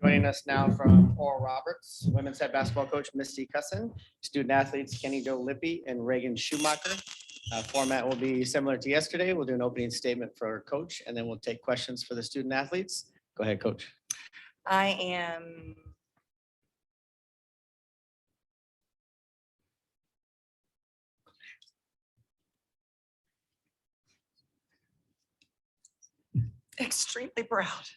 Joining us now from Oral Roberts, women's head basketball coach Misti Cussen, student athletes Keni Lippe and Regan Schumacher. Format will be similar to yesterday. We'll do an opening statement for coach, and then we'll take questions for the student athletes. Go ahead, coach. I am extremely proud of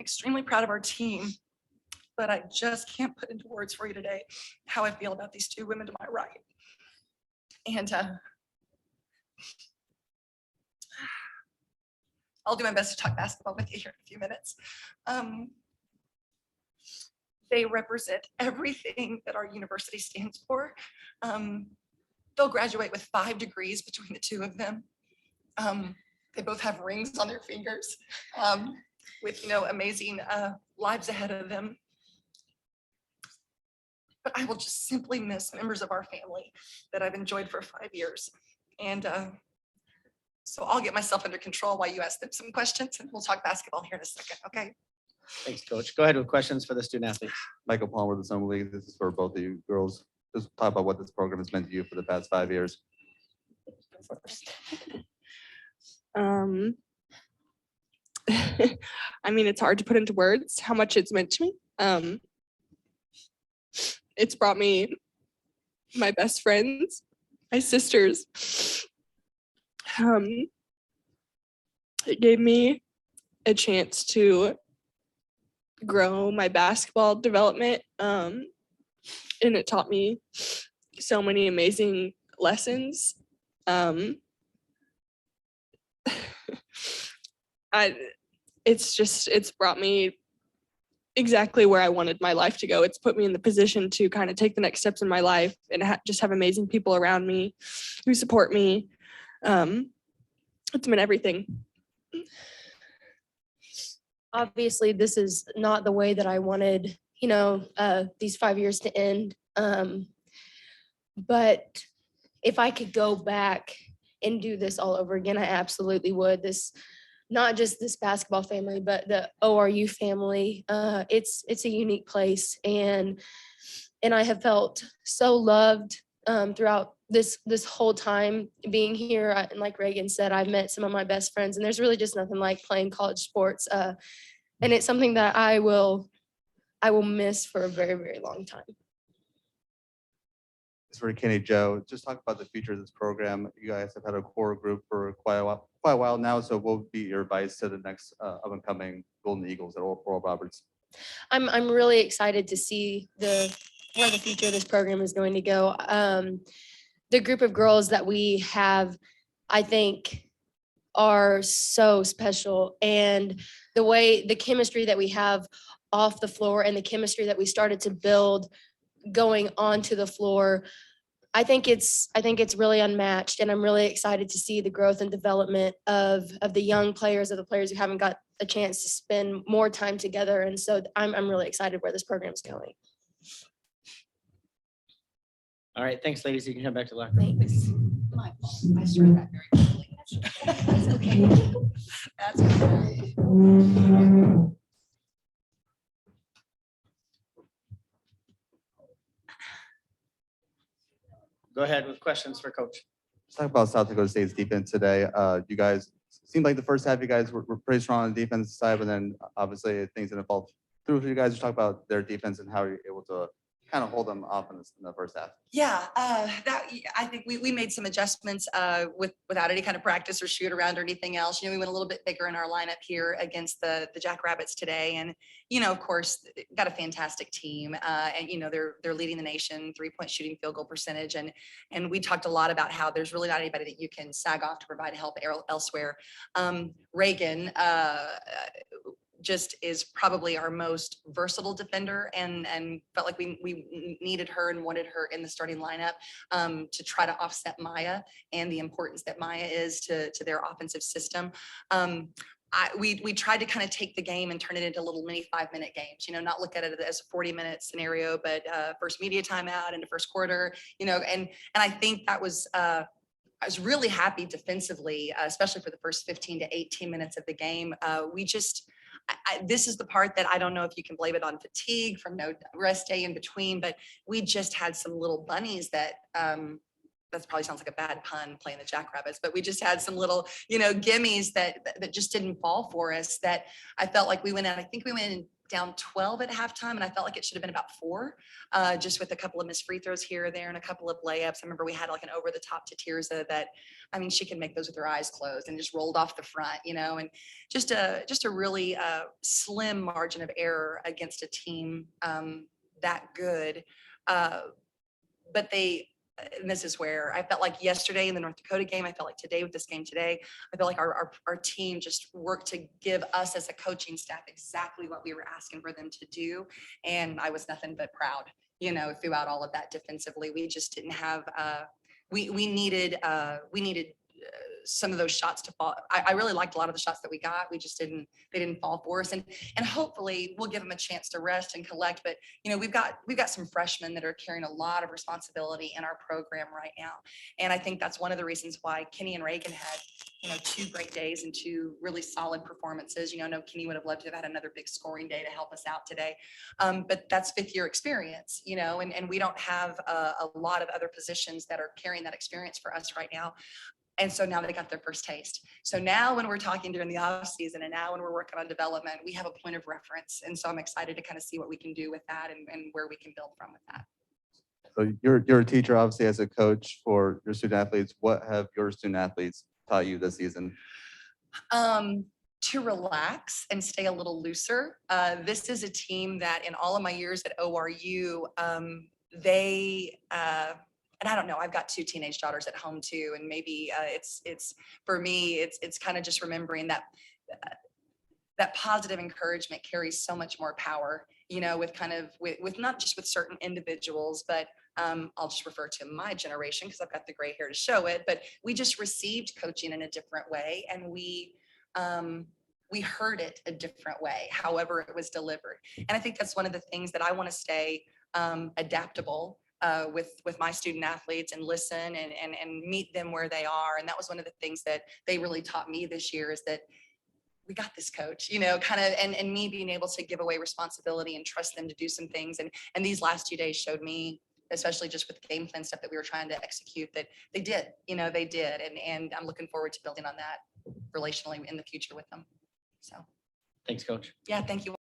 extremely proud of our team, but I just can't put into words for you today how I feel about these two women to my right. And I'll do my best to talk basketball with you here in a few minutes. They represent everything that our university stands for. They'll graduate with 5 degrees between the two of them. They both have rings on their fingers with, amazing lives ahead of them. But I will just simply miss members of our family that I've enjoyed for 5 years. And so I'll get myself under control while you ask them some questions, and we'll talk basketball here in a second, okay? Thanks, coach. Go ahead with questions for the student athletes. Michael Palmer, the Summer League. This is for both of you girls. Just talk about what this program has meant to you for the past 5 years. I mean, it's hard to put into words how much it's meant to me. It's brought me my best friends, my sisters. It gave me a chance to grow my basketball development, and it taught me so many amazing lessons. It's brought me exactly where I wanted my life to go. It's put me in the position to kind of take the next steps in my life and just have amazing people around me who support me. It's been everything. Obviously, this is not the way that I wanted, these 5 years to end. But if I could go back and do this all over again, I absolutely would. Not just this basketball family, but the ORU family. It's a unique place, and I have felt so loved throughout this whole time being here. And like Regan said, I've met some of my best friends, and there's really just nothing like playing college sports. And it's something that I will miss for a very, very long time. It's for Kenny, Joe. Just talk about the future of this program. You guys have had a core group for quite a while now. So what would be your advice to the next up and coming Golden Eagles at Oral Roberts? I'm really excited to see where the future of this program is going to go. The group of girls that we have, I think, are so special, and the chemistry that we have off the floor and the chemistry that we started to build going onto the floor, I think it's really unmatched, and I'm really excited to see the growth and development of the young players, of the players who haven't got a chance to spend more time together. And so I'm really excited where this program is going. All right, thanks, ladies. You can head back to the locker room. Thanks. My fault. I started that very quickly. That's okay. That's okay. Go ahead with questions for coach. Let's talk about South Dakota State's defense today. You guys seemed like the first half you guys were pretty strong on the defensive side, but then obviously things didn't fall through for you guys. Just talk about their defense and how you're able to kind of hold them off in the first half. Yeah, I think we made some adjustments without any kind of practice or shoot around or anything else. We went a little bit bigger in our lineup here against the Jackrabbits today, and of course, got a fantastic team, and they're leading the nation 3-point shooting field goal percentage, and we talked a lot about how there's really not anybody that you can sag off to provide help elsewhere. Regan just is probably our most versatile defender, and felt like we needed her and wanted her in the starting lineup to try to offset Maya and the importance that Maya is to their offensive system. we tried to kind of take the game and turn it into little mini 5-minute games, not look at it as a 40-minute scenario, but first media timeout into first quarter, and I think that was, I was really happy defensively, especially for the first 15 to 18 minutes of the game. We just, this is the part that I don't know if you can blame it on fatigue from no rest day in between, but we just had some little bunnies that, that probably sounds like a bad pun playing the Jackrabbits, but we just had some little, gimmies that just didn't fall for us, that I felt like we went in, I think we went in down 12 at halftime, and I felt like it should have been about 4, just with a couple of missed free throws here or there and a couple of layups. I remember we had like an over the top to Tirza that, I mean, she can make those with her eyes closed and just rolled off the front, and just a really slim margin of error against a team that good. But and this is where I felt like yesterday in the North Dakota game, I felt like today with this game today, I felt like our team just worked to give us as a coaching staff exactly what we were asking for them to do. And I was nothing but proud, throughout all of that defensively. We just didn't have, we needed some of those shots to fall. I really liked a lot of the shots that we got. We just they didn't fall for us. And hopefully we'll give them a chance to rest and collect. But, we've got some freshmen that are carrying a lot of responsibility in our program right now. And I think that's one of the reasons why Keni and Regan had, 2 great days and 2 really solid performances. I know Keni would have loved to have had another big scoring day to help us out today. But that's 5th year experience, and we don't have a lot of other positions that are carrying that experience for us right now. And so now they got their first taste. So now when we're talking during the off season and now when we're working on development, we have a point of reference. And so I'm excited to kind of see what we can do with that and where we can build from with that. So you're a teacher, obviously, as a coach for your student athletes. What have your student athletes taught you this season? To relax and stay a little looser. This is a team that in all of my years at ORU, and I don't know, I've got 2 teenage daughters at home too. And maybe it's for me, it's kind of just remembering that that positive encouragement carries so much more power, with not just with certain individuals, but I'll just refer to my generation because I've got the gray hair to show it, but we just received coaching in a different way. And we heard it a different way, however it was delivered. And I think that's one of the things that I want to stay adaptable with my student athletes and listen and meet them where they are. And that was one of the things that they really taught me this year, is that we got this, coach, kind of, and me being able to give away responsibility and trust them to do some things. And these last 2 days showed me, especially just with the game plan stuff that we were trying to execute, that they did. And I'm looking forward to building on that relationally in the future with them. So. Thanks, Coach. Yeah, thank you.